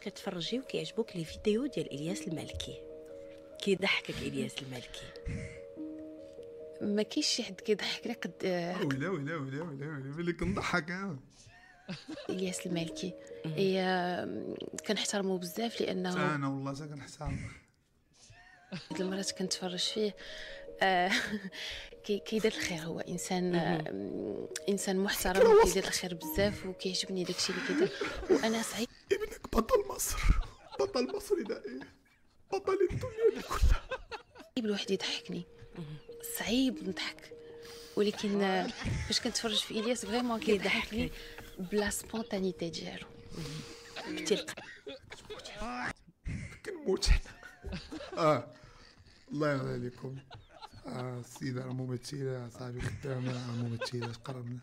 كتفرجي وكيعجبوك لي فيديو ديال الياس المالكي؟ كيضحكك الياس المالكي؟ ما كاينش شي حد كيضحكنا قد ويلا ويلا ويلا ويلا ملي كنضحك انا. الياس المالكي هي كنحترمو بزاف لانه انا والله تا كنحترمك. هاد المرات كنتفرج فيه كيدير الخير. هو انسان محترم وكيدير الخير بزاف وكيعجبني داكشي اللي كيدير. وانا سعيد ابنك بطل مصر، بطل مصر ده ايه، بطل الدنيا دي كلها. الواحد يضحكني، صعيب نضحك، ولكن فاش كنتفرج في الياس فريمون كيضحكني بلا سبونتانيتي ديالو. كنموت حنا. الله يرضي عليكم. السيدة ممثلة، صاحبي خدامة ممثلة قربنا.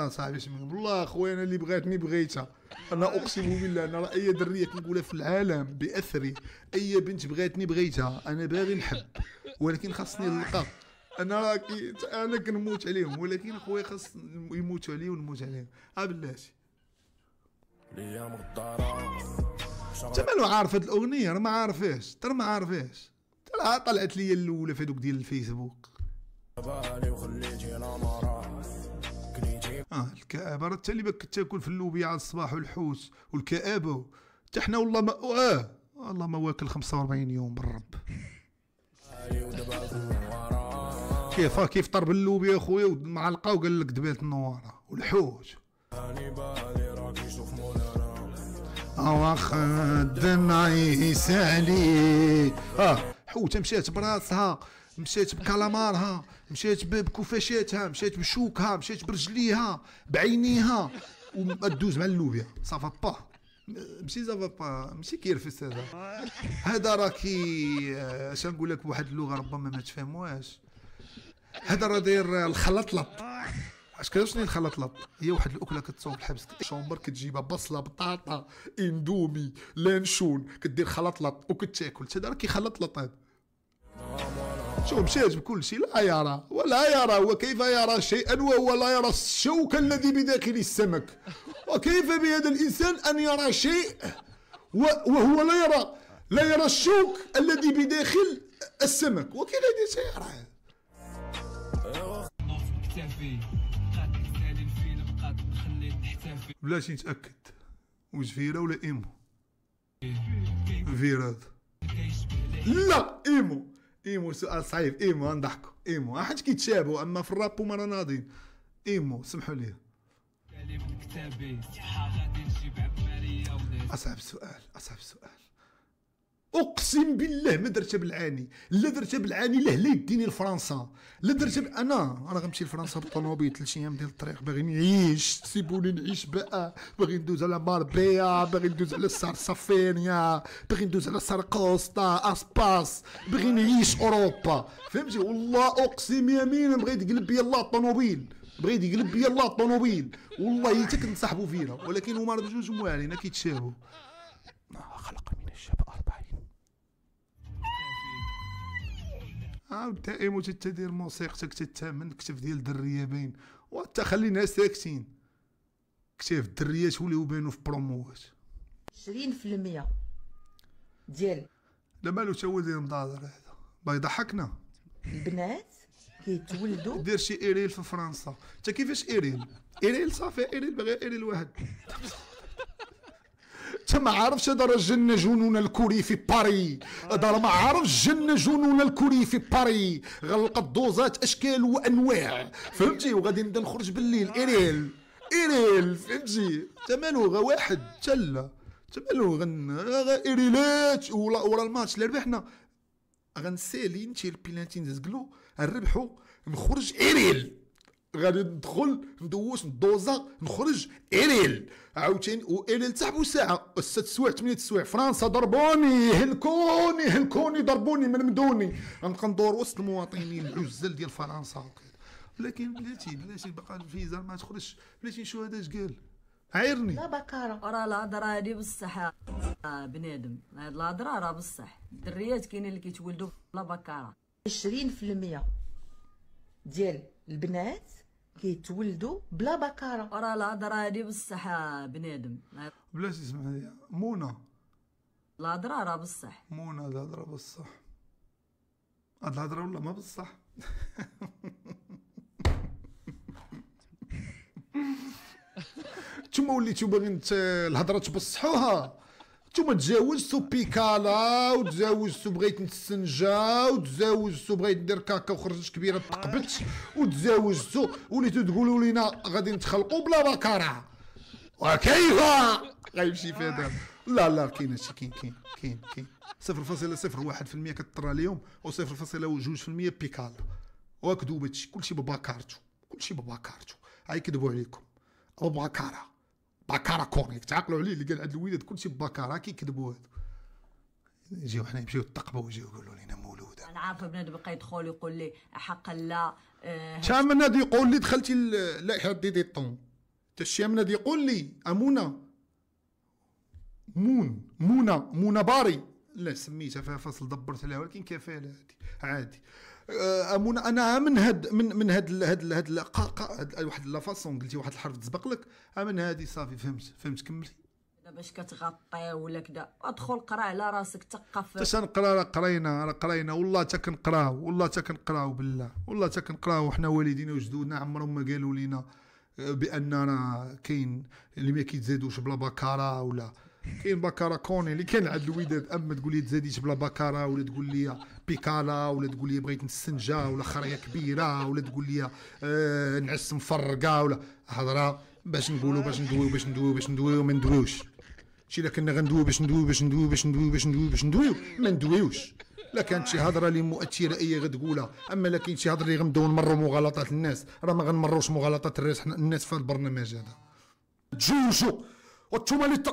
صاحبي اسمي والله خويا انا اللي بغاتني بغيتها. انا اقسم بالله انا راه اي دريه كنقولها في العالم باثري، اي بنت بغاتني بغيتها. انا باغي نحب ولكن خاصني نلقى. انا كنموت عليهم، ولكن خويا خاص يموتوا عليه ونموت عليهم. بلاتي انت مالو عارف هاد الاغنيه؟ راه ما عارفاش، ترى ما عارفاش، ترى طلعت لي الاولى في هذوك ديال الفيسبوك. الكآبة راه انت اللي باك تاكل في اللوبيا على الصباح والحوت والكآبة. حتى حنا والله ما والله ما واكل 45 يوم بالرب. كيف طرب اللوبيا خويا ومعلقه وقال لك دبالة النواره والحوت. واخا يسالي حوته مشات براسها، مشات بكلامارها، مشات بكفاشاتها، مشات بشوكها، مشات برجليها بعينيها ومدوز مع اللوبيا. صافا با ماشي صافا با، ماشي كيرفس هذا راه كي اش نقول لك بواحد اللغه ربما ما تفهموهاش. هذا راه داير الخلطلط. اش كتعرف الخلطلط؟ هي واحد الاكله كتصوب الحبس شومبر، كتجيبها بصله بطاطا اندومي لانشون، كدير خلطلط وكتاكل. هذا راه كيخلطلط. هذا شوف مشات بكل شيء. لا يرى ولا يرى، وكيف يرى شيئا وهو لا يرى الشوك الذي بداخل السمك؟ وكيف بهذا الانسان ان يرى شيء وهو لا يرى الشوك الذي بداخل السمك؟ وكيف هذا سيرى؟ بلاتي نتاكد واش فيرا ولا ايمو؟ فيراد. لا ايمو سؤال صعيب. ايمو غنضحكوا. ايمو حيت كيتشابهوا، اما في الراب هما راه ناضين. ايمو سمحوا لي. اصعب سؤال اقسم بالله ما درتها بالعاني. لا درتها بالعاني لا يديني لفرنسا، لا درتها انا غنمشي لفرنسا بالطوموبيل 3 ايام ديال الطريق. باغي نعيش، سيبوني نعيش بقى. باغي ندوز على ماربيا، باغي ندوز على سارسافينيا، باغي ندوز على ساركوستا اسباس، باغي نعيش اوروبا. فهمتي؟ والله اقسم يمينا بغيت يقلب بيا الله الطوموبيل، بغيت يقلب بيا الله الطوموبيل والله حتى كنصاحبوا فينا. ولكن هما راه بجوج موالينا كيتشابهوا. خلق من الشباب 40. دائما تدير موسيقتك تتامن كتف ديال الدريه باين، وانت خلينا ساكتين. كتاف الدريات ولاو بانوا في بروموات 20% ديال. لا مالو تا هو داير مضاضر. هذا باغي يضحكنا. البنات كيتولدوا دير شي ايريل في فرنسا. انت كيفاش ايريل صافي ايريل باغي ايريل واحد. انت ما عارفش هذا راه جن جنون الكوري في باري. هذا راه ما عارفش جن جنون الكوري في باري. غلق الدوزات اشكال وانواع، فهمتي؟ وغادي نبدا نخرج بالليل. ايريل فهمتي؟ انت مالو غا واحد تلا، انت مالو غا ايريلات ورا الماتش اللي ربحنا غنسالي نتي البيلانتي نزقلو نربحو نخرج ايريل. غادي ندخل ندوز ندوزا نخرج ايريل عاوتاني. وايريل تحبوا ساعه 6 سوايع 8 سوايع. فرنسا ضربوني هلكوني ضربوني مرمدوني. غنبقى ندور وسط المواطنين العزل ديال فرنسا. ولكن بلاتي باقا الفيزا ما تخرجش. بلاتي نشوف هذا اش قال. عايرني. لا بكاره راه الهضره هادي بصح بنادم. هاد الهضره راه بصح. الدريات كاينين اللي كيتولدوا بلا بكاره. 20% ديال البنات كيتولدوا بلا بكاره. راه الهضره هادي بصح بنادم. بلاتي اسمع ليا منى. الهضره راه بصح. مونا هاد الهضره بصح، هاد الهضره ولا ما بصح. نتوما وليتو باغيين الهضره تبصحوها، نتوما تزاوجتو بيكالا وتزاوجتو بغيت نتسنجا وتزاوجتو بغيت ندير كاكا وخرجت كبيره تقبت وتزاوجتو وليتو تقولوا لينا غادي نتخلقوا بلا بكره، وكيف غيمشي في هذا؟ لا كاين هادشي، كاين 0.01% كتطرى اليوم و 0.2% بيكالا، وكذوب هادشي كلشي بباكارتو، غيكذبوا عليكم بكاره كوني تعقلوا عليه اللي قال هاد الولاد كلشي بكاره كيكذبوا هادو، يجيو حنا نمشيو نتقبوا ويجيو يقولوا لنا مولوده. انا عارفه بنادم بقى يدخل يقول لي حقا لا. شحال من هذا يقول لي دخلتي اللائحه دي طون، حتى شي من هذا يقول لي امونه منى باري، لا سميتها فيها فصل دبرت عليها ولكن كفاله هذه عادي. امونه انا من هاد واحد لا فاصون قلتي واحد الحرف تسبق لك من هذه صافي فهمت كملي. باش كتغطي ولا كذا ادخل قرا على راسك ثقف. حتى نقرا قرينا والله حتى كنقراو بالله والله حتى كنقراو، حنا والدينا وجدودنا عمرهم ما قالوا لنا باننا كاين اللي ما كيتزادوش بلا بكاره، ولا كاين بكاره كوني اللي كان عند الوداد. اما تقول لي تزاديش بلا بكاره ولا تقول لي بيكالا ولا تقول لي بغيت نستنجا ولا خريه كبيره ولا تقول لي نعس مفرقه ولا هضره باش نقولوا باش ندويو ما ندويوش. شي الا كنا غندويو باش ندويو ما ندويوش. لا كانت شي هضره اللي مؤثره غتقولها، اما لا كاين شي هضره اللي غنبداو نمروا مغالطات الناس، راه ما غنمروش مغالطات الناس في البرنامج هذا. تجوجوا وانتوما اللي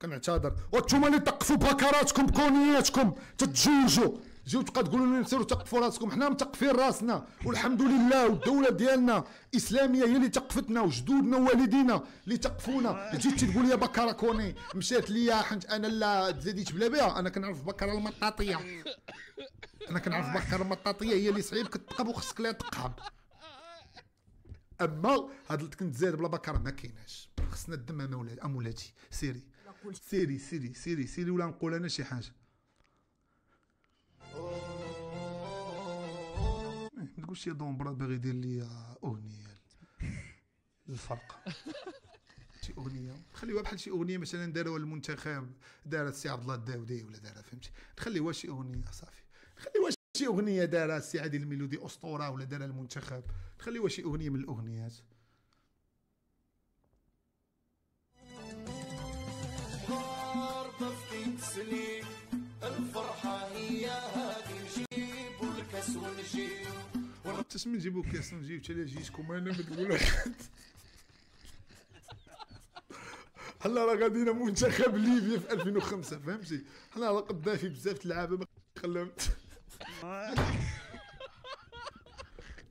كنعتذر، وانتوما اللي تقفوا بكراتكم بكونياتكم تتجوجوا، جيو تبقى تقولوا لنا سيروا تقفوا راسكم. حنا متقفين راسنا والحمد لله، والدوله ديالنا اسلاميه هي اللي تقفتنا وجدودنا ووالدينا اللي تقفونا. جيتي تقول لي بكره كوني مشات ليا حيت انا لا تزاديت بلا بها. انا كنعرف بكره المطاطيه، هي اللي صعيب كتقب وخصك لها تقهب. اما هاد اللي كنت زاد بلا بكره ما كايناش. خصنا الدم امولاتي سيري ولا نقول انا شي حاجه. ما تقولش يا دومبرا باغي يدير لي اغنيه الفرق. شي اغنيه نخليوها بحال شي اغنيه مثلا داروها المنتخب، دارها السي عبد الله الداودي ولا دارها فهمتي، نخليوها شي اغنيه صافي. نخليوها شي اغنيه دارها السي عادل الميلودي اسطوره ولا دارها المنتخب، نخليوها شي اغنيه من الاغنيات. الفرحة هي هادي نجيبو الكاس ونجيبو. تسمى نجيبو الكاس ونجيبو حتى جيتكم انا ما تقولوا حنا راه غادينا منتخب ليبيا في 2005 فهمتي، حنا راه قدافي بزاف اللعابه ما خلمت.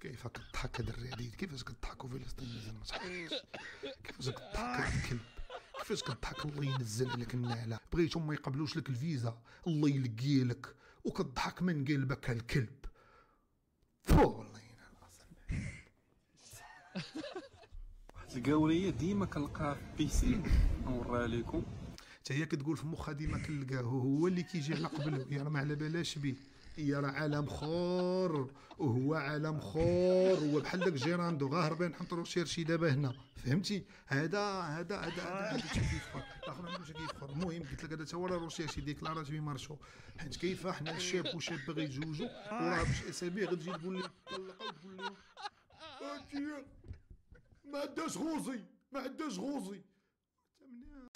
كيف كتضحك الدري هذيك؟ كيفاش كتضحكوا فلسطين؟ مازال ما تحكيش كيفاش كتضحك الكلب، كيفاش كتضحك الله ينزل عليك النعله. بغيتو ما يقبلوش لك الفيزا الله يلقي لك وكتضحك من قلبك الكلب. والله القاوريه ديما كنلقاها في بيسي نوريها لكم، حتى هي كتقول في مخها ديما كنلقاه هو اللي كيجي على قبله. يا راه ما على بالاش بيه، هي راه عالم خور وهو عالم خور، هو بحال داك جيراندو غا هربان نحطو شي دابا هنا فهمتي. هذا كيفخر الاخر ماشي كيفخر. المهم قلت لك هذا تا هو راه روشيرشي ديكلارات في مارشو، حيت كيف حنا الشاب وشاب باغي يتزوجوا وراه باش اسابيع غتجي تقول لي طلقوا تقول لي هادي ما عندهاش غوزي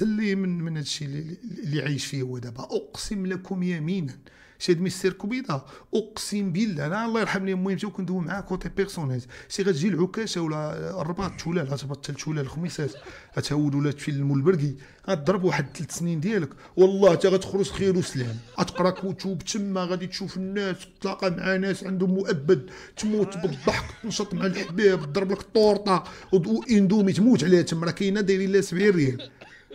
اللي من هادشي اللي عايش فيه هو دابا. اقسم لكم يمينا شاد ميستر كوبيدا اقسم بالله انا الله يرحمني المهم تا كندوي معاه كوتي بيرسونيل سي غتجي العكاشه ولا الرباط تولال غتهبط حتى التولال الخميسات غتهود ولا تمشي للملبرقي غتضرب واحد 3 سنين ديالك والله حتى غتخرج خير وسلام. غتقرا كتب تما غادي تشوف الناس تلاقى مع ناس عندهم مؤبد تموت بالضحك تنشط مع الحباب تضرب لك طورطه واندومي تموت عليها تما راه كاينه دايرين لها 70 ريال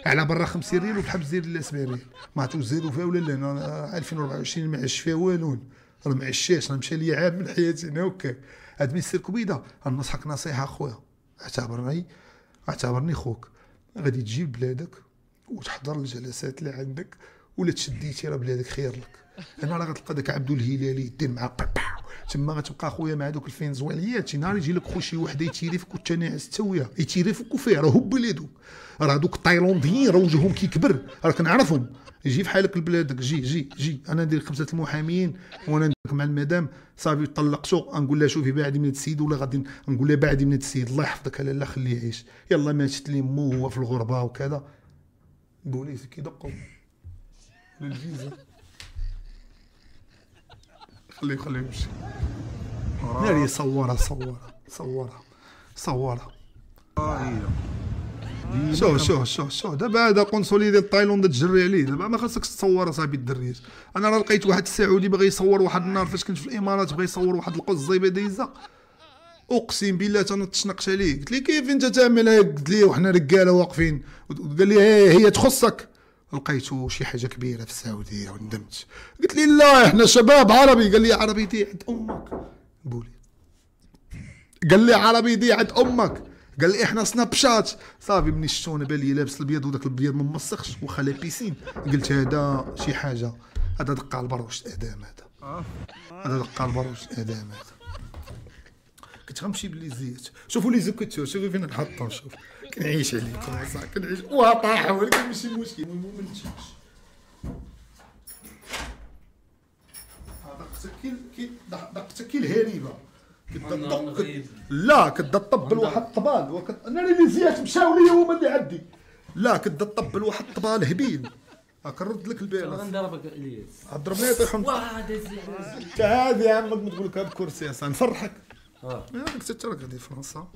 على برا 50 ريال وفي الحبس داير لها 70 ريال ما عرفتوا زادوا فيها ولا لا. انا 2024 ما عشت فيها والو راه ما عشاش راه مشى لي عام من حياتي انا هكاك. هاد ميستر كوبيده ننصحك نصيحه اخويا اعتبرني خوك غادي تجي لبلادك وتحضر الجلسات اللي عندك ولا تشديتي راه بلادك خير لك. انا راه غتلقى داك عبدو الهلالي دير معاه تما غتبقى خويا مع دوك الفين زواليات. شي نهار يجي لك خو شي وحده يتيريفك وتناعس تسويها يتيريفك وفيه راه هو بلادو. راه دوك التايلانديين راه وجههم كيكبر راه كنعرفهم. يجي بحالك لبلادك جي انا ندير 5 المحامين وانا ندير مع المدام صافي طلقتو نقول لها شوفي بعدي من هاد السيد ولا غادي نقول لها بعدي من هاد السيد الله يحفظك لاله خليه يعيش يلا ماتت لي مو هو في الغربه وكذا. بوليس كيدقوا للفيزا خليه يمشي. ناري صورها شو دابا هذا قنصلي ديال تايلاند تجري عليه. دابا ما خاصكش تصور صاحبي الدريات. انا راه لقيت واحد السعودي باغي يصور واحد النهار فاش كنت في الامارات بغى يصور واحد القزيبه دايزه اقسم بالله انا تشنقش عليه. قلت لي كيف انت تعمل هيك؟ قلت لي وحنا رجاله واقفين. قال لي هي تخصك. لقيتو شي حاجه كبيره في السعوديه وندمت. قلت لي لا احنا شباب عربي. قال لي عربي دي عند امك بولي. قال لي عربي دي عند امك. قال لي احنا سناب شات. صافي مني شفتوني بالي لابس الابيض وداك الابيض ما مسخش وخا لا بيسين. قلت هذا شي حاجه. هذا دق على البروش الادام. هذا دق على البروش الادام. كنت غنمشي بالليزيات. شوفوا لي زكيتو شوفوا فين نحطهم. شوف كنعيش عليكم صح كنعيش وطاح ولكن ماشي مشكل. المهم ما نتشافش. دقتك كي الهريبه لا كتبدا تطبل واحد الطبال انا لي زيات مشاو لي هما اللي عندي. لا كتبدا تطبل واحد الطبال هبيل كنرد لك البال. غنضربك الياس ضربني يطيح حتى هذه يا عمك ما تقول لك بكرسي اصلا نفرحك. ديك تراك غادي فرنسا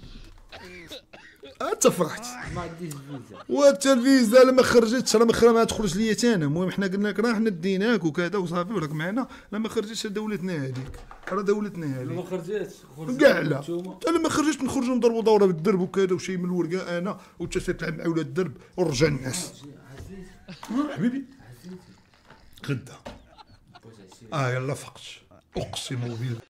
انت فرحت ما عنديش فيزا وانت الفيزا لما خرجتش راه ما تخرج ليا تانا. المهم حنا قلنا لك راه حنا ديناك وكذا وصافي وراك معنا. لما خرجتش دولتنا هذيك راه دولتنا هذيك. ما خرجتش كاع لا انت لما خرجت نخرجوا نضربوا دوره بالدرب وكذا وشي من الورقه انا وانت تلعب مع ولاد الدرب ورجع الناس. حبيبي غدا يلا فقت اقسم بالله